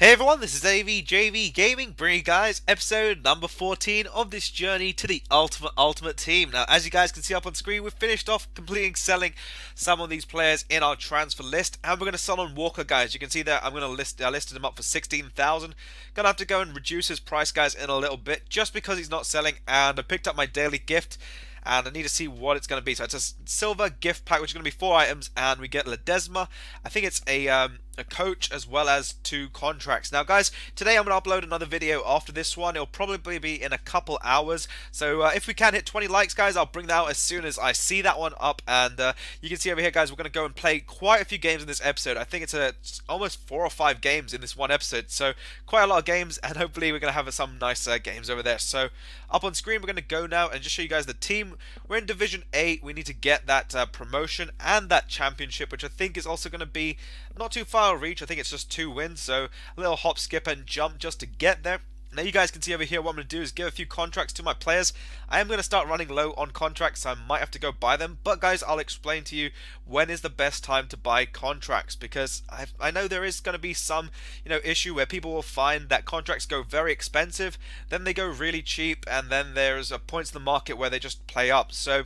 Hey everyone, this is AVJVGaming, bringing you guys episode number 14 of this journey to the ultimate team. Now, as you guys can see up on screen, we've finished off completing selling some of these players in our transfer list, and we're going to sell on Walker, guys. You can see that I'm going to listed him up for 16,000. Gonna have to go and reduce his price, guys, in a little bit, just because he's not selling, and I picked up my daily gift. And I need to see what it's going to be. So it's a silver gift pack, which is going to be 4 items, and we get Ledesma. I think it's a coach as well as 2 contracts. Now, guys, today I'm going to upload another video after this one. It'll probably be in a couple hours. So if we can hit 20 likes, guys, I'll bring that out as soon as I see that one up. And you can see over here, guys, we're going to go and play quite a few games in this episode. I think it's almost 4 or 5 games in this one episode. So quite a lot of games, and hopefully we're going to have some nice games over there. So up on screen, we're going to go now and just show you guys the team. We're in Division 8. We need to get that promotion and that championship, which I think is also going to be not too far reach. I think it's just 2 wins, so a little hop, skip, and jump just to get there. Now you guys can see over here what I'm going to do is give a few contracts to my players. I am going to start running low on contracts, so I might have to go buy them. But guys, I'll explain to you when is the best time to buy contracts, because I know there is going to be some issue where people will find that contracts go very expensive, then they go really cheap, and then there's points in the market where they just play up. So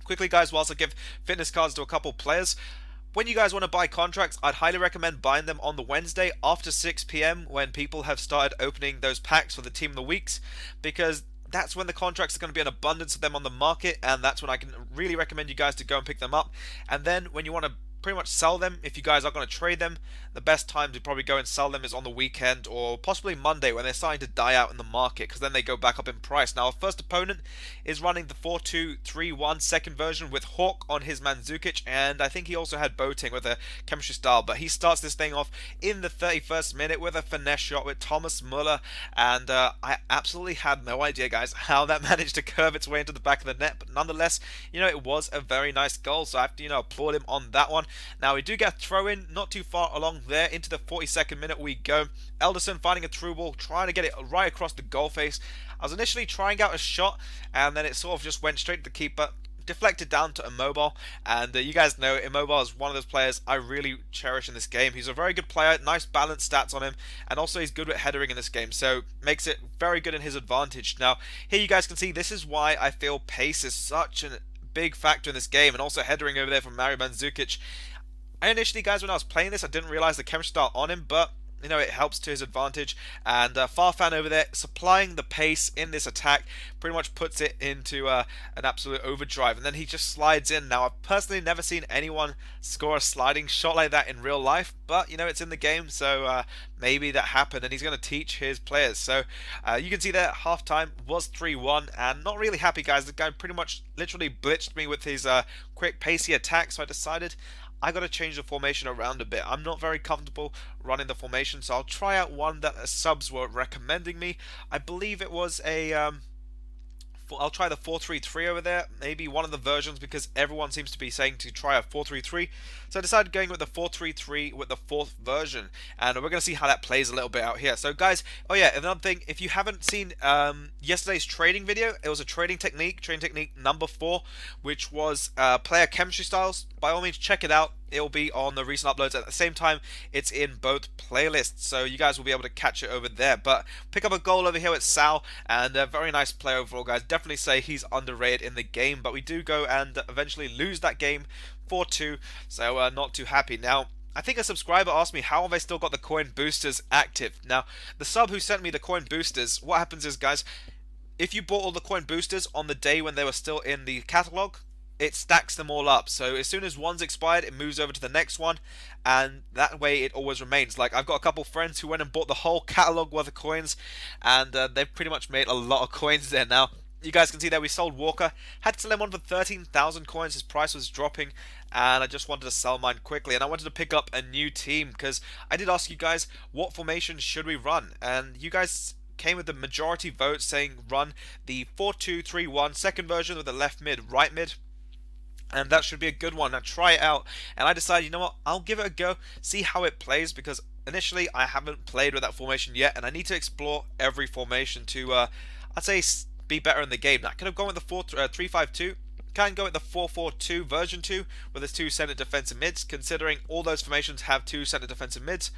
quickly, guys, whilst I give fitness cards to a couple players, when you guys want to buy contracts, I'd highly recommend buying them on the Wednesday after 6 PM when people have started opening those packs for the Team of the Weeks, because that's when the contracts are going to be an abundance of them on the market, and that's when I can really recommend you guys to go and pick them up. And then when you want to pretty much sell them, if you guys are going to trade them, the best time to probably go and sell them is on the weekend or possibly Monday when they're starting to die out in the market, because then they go back up in price. Now our first opponent is running the 4-2-3-1 second version with Hawk on his Mandzukic, and I think he also had Boateng with a chemistry style, but he starts this thing off in the 31st minute with a finesse shot with Thomas Muller, and I absolutely had no idea, guys, how that managed to curve its way into the back of the net, but nonetheless, it was a very nice goal, so I have to applaud him on that one. Now we do get a throw in not too far along there. Into the 42nd minute we go. Elderson finding a through ball, trying to get it right across the goal face. I was initially trying out a shot, and then it sort of just went straight to the keeper, deflected down to Immobile, and you guys know Immobile is one of those players I really cherish in this game. He's a very good player, nice balanced stats on him, and also he's good at headering in this game, so makes it very good in his advantage. Now here you guys can see this is why I feel pace is such a big factor in this game, and also headering over there from Mario Mandzukic. I initially, guys, when I was playing this, I didn't realize the chemistry style on him, but it helps to his advantage. And Farfan over there supplying the pace in this attack pretty much puts it into an absolute overdrive, and then he just slides in. Now I've personally never seen anyone score a sliding shot like that in real life, but it's in the game, so maybe that happened, and he's going to teach his players. So you can see that half time was 3-1, and not really happy, guys. The guy pretty much literally blitzed me with his quick pacey attack, so I decided I got to change the formation around a bit. I'm not very comfortable running the formation, so I'll try out one that subs were recommending me. I believe it was a I'll try the 4-3-3 over there, maybe one of the versions, because everyone seems to be saying to try a 4-3-3. So I decided going with the 4-3-3 with the 4th version, and we're going to see how that plays a little bit out here. So guys, oh yeah, another thing, if you haven't seen yesterday's trading video, it was a trading technique number 4, which was player chemistry styles. By all means, check it out. It will be on the recent uploads. At the same time, it's in both playlists, so you guys will be able to catch it over there. But pick up a goal over here with Sal, and a very nice play overall, guys. Definitely say he's underrated in the game, but we do go and eventually lose that game 4-2, so not too happy. Now, I think a subscriber asked me how have I still got the coin boosters active. Now, the sub who sent me the coin boosters, what happens is, guys, if you bought all the coin boosters on the day when they were still in the catalog, it stacks them all up. So as soon as one's expired, it moves over to the next one, and that way it always remains. Like, I've got a couple friends who went and bought the whole catalog worth of coins, and they've pretty much made a lot of coins there. Now you guys can see that we sold Walker, had to sell him on for 13,000 coins. His price was dropping, and I just wanted to sell mine quickly, and I wanted to pick up a new team, because I did ask you guys what formation should we run, and you guys came with the majority vote saying run the 4-2-3-1 second version with the left mid, right mid. And that should be a good one. Now try it out. And I decided, you know what, I'll give it a go, see how it plays, because initially I haven't played with that formation yet, and I need to explore every formation to, I'd say, be better in the game. Now I could have gone with the 4-3-5-2. Can go with the 4-4-2 version 2 with its 2 center defensive mids, considering all those formations have 2 center defensive mids.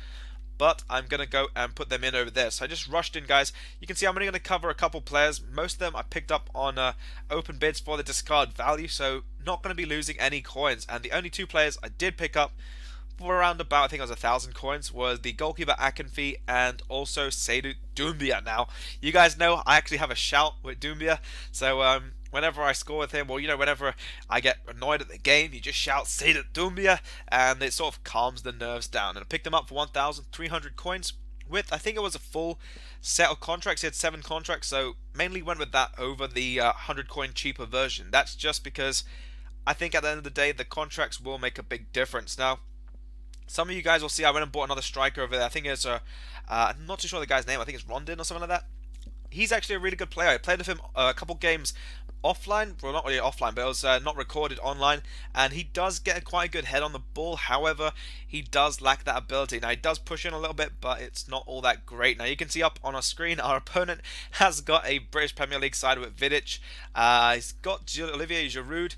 but I'm going to go and put them in over there. So I just rushed in, guys. You can see I'm only going to cover a couple players. Most of them I picked up on open bids for the discard value, so not going to be losing any coins. And the only two players I did pick up for around about, I think it was 1,000 coins, was the goalkeeper Akinfi and also Seydou Doumbia. Now, you guys know I actually have a shout with Doumbia, so whenever I score with him, or whenever I get annoyed at the game, you just shout Seydou Doumbia, and it sort of calms the nerves down. And I picked him up for 1,300 coins with, I think it was a full set of contracts. He had 7 contracts, so mainly went with that over the 100 coin cheaper version. That's just because I think at the end of the day, the contracts will make a big difference. Now, some of you guys will see I went and bought another striker over there. I think it's I'm not too sure the guy's name. I think it's Rondon or something like that. He's actually a really good player. I played with him a couple games offline. Well, not really offline, but it was not recorded online. And he does get quite a good head on the ball. However, he does lack that ability. Now, he does push in a little bit, but it's not all that great. Now, you can see up on our screen, our opponent has got a British Premier League side with Vidic. He's got Olivier Giroud.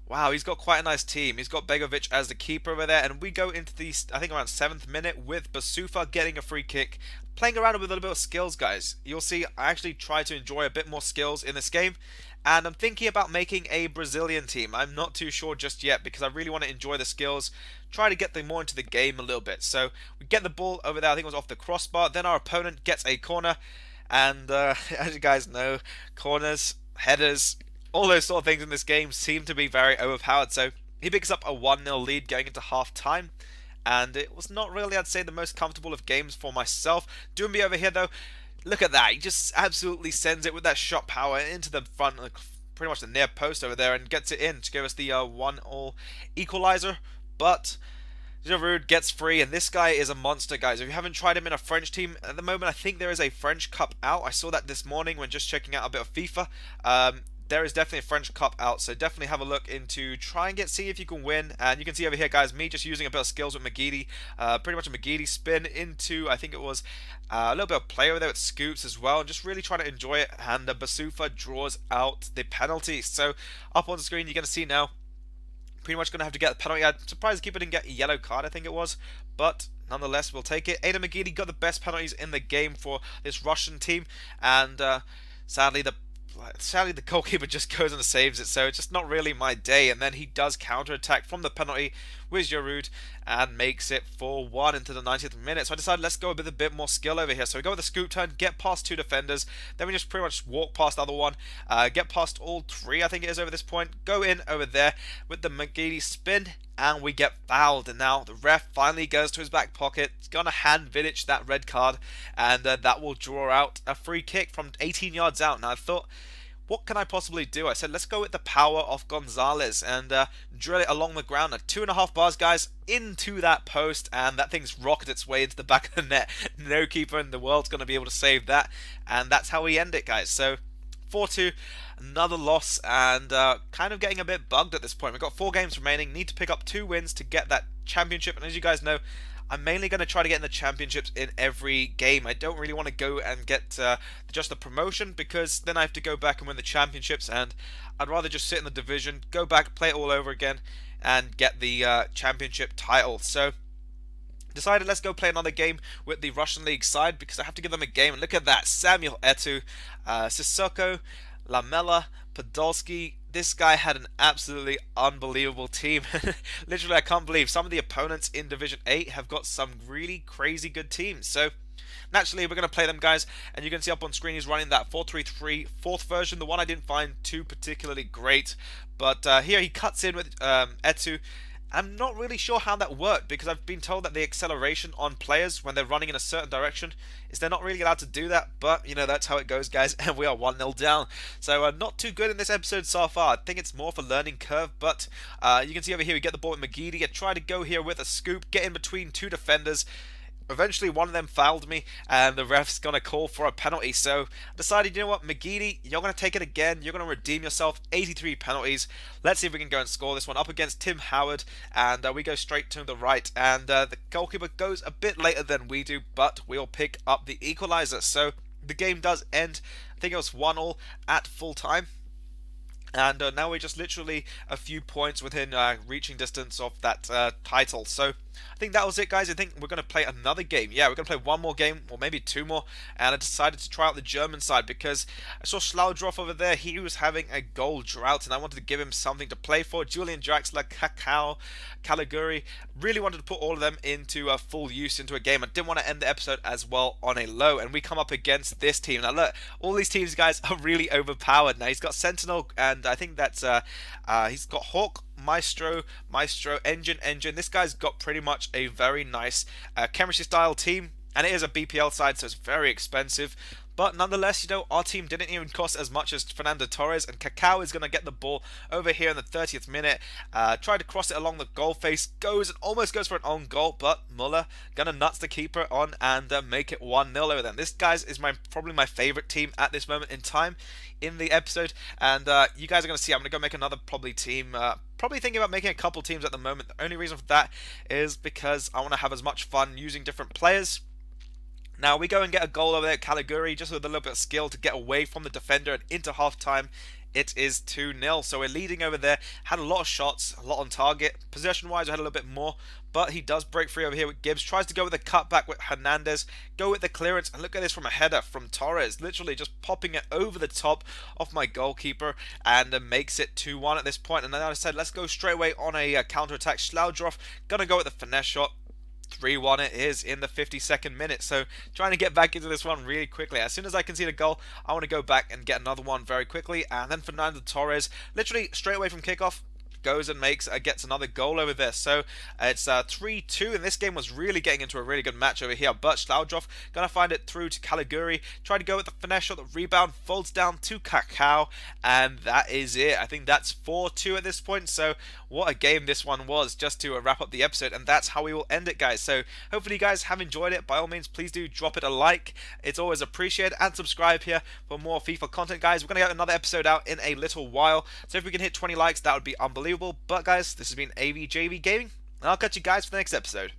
Wow, he's got quite a nice team. He's got Begovic as the keeper over there, and we go into the, I think, around 7th minute with Basufa getting a free kick, playing around with a little bit of skills, guys. You'll see I actually try to enjoy a bit more skills in this game, and I'm thinking about making a Brazilian team. I'm not too sure just yet because I really want to enjoy the skills, try to get them more into the game a little bit. So we get the ball over there, I think it was off the crossbar, then our opponent gets a corner, and as you guys know, corners, headers, all those sort of things in this game seem to be very overpowered. So he picks up a 1-0 lead going into half time, and it was not really, I'd say, the most comfortable of games for myself. Doumbia over here though, look at that, he just absolutely sends it with that shot power into the front, pretty much the near post over there, and gets it in to give us the 1-1 equalizer. But Giroud gets free, and this guy is a monster, guys. If you haven't tried him in a French team, at the moment I think there is a French Cup out. I saw that this morning when just checking out a bit of FIFA. There is definitely a French Cup out, so definitely have a look into try and see if you can win. And you can see over here, guys, me just using a bit of skills with McGeady, pretty much a McGeady spin into, I think it was a little bit of play over there with scoops as well, and just really trying to enjoy it. And Basufa draws out the penalty. So up on the screen, you're going to see now, pretty much going to have to get the penalty. I'm surprised the keeper didn't get a yellow card, I think it was, but nonetheless, we'll take it. Aidan McGeady got the best penalties in the game for this Russian team, and sadly the goalkeeper just goes and saves it, so it's just not really my day. And then he does counter-attack from the penalty with Giroud and makes it 4-1 into the 90th minute. So I decided let's go with a bit more skill over here. So we go with a scoop turn, get past 2 defenders, then we just pretty much walk past the other one, get past all 3, I think it is over this point, go in over there with the McGeady spin, and we get fouled. And now the ref finally goes to his back pocket. He's going to hand Vidic that red card, and that will draw out a free kick from 18 yards out. Now I thought, what can I possibly do? I said, let's go with the power of Gonzalez and drill it along the ground at 2.5 bars, guys, into that post, and that thing's rocketed its way into the back of the net. No keeper in the world's going to be able to save that, and that's how we end it, guys. So 4-2, another loss, and kind of getting a bit bugged at this point. We've got 4 games remaining, need to pick up 2 wins to get that championship, and as you guys know, I'm mainly going to try to get in the championships in every game. I don't really want to go and get just the promotion, because then I have to go back and win the championships, and I'd rather just sit in the division, go back, play it all over again, and get the championship title. So decided let's go play another game with the Russian League side, because I have to give them a game. And look at that, Samuel Eto'o, Sissoko, Lamela, Podolski. This guy had an absolutely unbelievable team. Literally, I can't believe some of the opponents in Division 8 have got some really crazy good teams. So naturally, we're going to play them, guys, and you can see up on screen he's running that 4-3-3 fourth version, the one I didn't find too particularly great. But here he cuts in with Eto'o. I'm not really sure how that worked, because I've been told that the acceleration on players when they're running in a certain direction is they're not really allowed to do that, but you know, that's how it goes, guys, and we are 1-0 down. So not too good in this episode so far. I think it's more of a learning curve, but you can see over here we get the ball with McGeady. I try to go here with a scoop, get in between 2 defenders. Eventually, one of them fouled me, and the ref's going to call for a penalty. So I decided, you know what, McGeady, you're going to take it again. You're going to redeem yourself. 83 penalties. Let's see if we can go and score this one up against Tim Howard. And we go straight to the right. And the goalkeeper goes a bit later than we do, but we'll pick up the equalizer. So the game does end. I think it was 1-1 at full time. And now we're just literally a few points within reaching distance of that title. So I think that was it, guys. I think we're going to play another game. Yeah, we're going to play one more game, or maybe two more. And I decided to try out the German side because I saw Schlaudroff over there. He was having a goal drought, and I wanted to give him something to play for. Julian Draxler, Kakao, Caliguri. Really wanted to put all of them into full use into a game. I didn't want to end the episode as well on a low. And we come up against this team. Now, look, all these teams, guys, are really overpowered. Now, he's got Sentinel, and I think that's he's got Hawk, Maestro, Engine. This guy's got pretty much a very nice chemistry style team, and it is a BPL side, so it's very expensive. But nonetheless, you know, our team didn't even cost as much as Fernando Torres, and Kakao is going to get the ball over here in the 30th minute. Tried to cross it along the goal face, goes and almost goes for an own goal, but Muller gonna nuts the keeper on and make it 1-0 over them. This, guys, is probably my favorite team at this moment in time in the episode, and you guys are going to see I'm going to go make another probably team. Probably thinking about making a couple teams at the moment. The only reason for that is because I want to have as much fun using different players. Now we go and get a goal over there at Caliguri, just with a little bit of skill to get away from the defender, and into half-time it is 2-0. So we're leading over there. Had a lot of shots, a lot on target. Possession-wise, I had a little bit more, but he does break free over here with Gibbs. Tries to go with a cutback with Hernandez. Go with the clearance, and look at this from a header from Torres. Literally just popping it over the top of my goalkeeper, and makes it 2-1 at this point. And then I said, let's go straight away on a counter-attack. Schlaudroff gonna go with the finesse shot. 3-1 it is in the 52nd minute. So trying to get back into this one really quickly. As soon as I concede a goal, I want to go back and get another one very quickly. And then Fernando Torres, literally straight away from kickoff, goes and gets another goal over there. So it's 3-2, and this game was really getting into a really good match over here. But Schlaudroff gonna find it through to Caliguri, try to go with the finesse shot, the rebound folds down to Kakao, and that is it. I think that's 4-2 at this point. So what a game this one was, just to wrap up the episode, and that's how we will end it, guys. So hopefully you guys have enjoyed it. By all means, please do drop it a like, it's always appreciated, and subscribe here for more FIFA content, guys. We're gonna get another episode out in a little while, so if we can hit 20 likes, that would be unbelievable. But guys, this has been AVJV Gaming, and I'll catch you guys for the next episode.